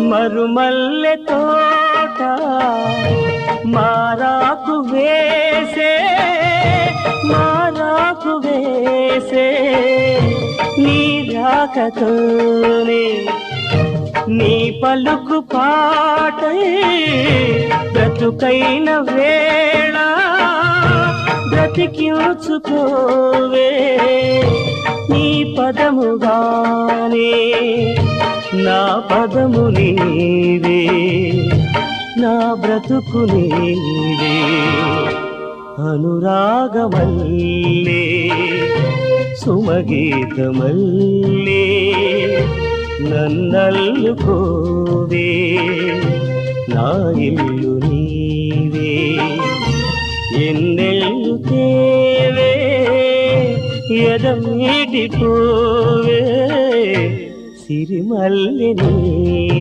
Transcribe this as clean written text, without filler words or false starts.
మరుమల్లె తోట మారాకు వేసే నీ రాకతోనే నీ పలుకు పాటై బ్రతుకైన వేళ బ్రతికించుకోవే నీ పదముగానే నా పదము నీవే నా బ్రతుకు నీవే అనురాగమల్లే సుమగీతమల్లే నన్నల్లుకోవే నా ఇల్లు నీవే ఎన్నెల్లు తేవే ఎదమీటిపోవే సిరిమల్లి నీ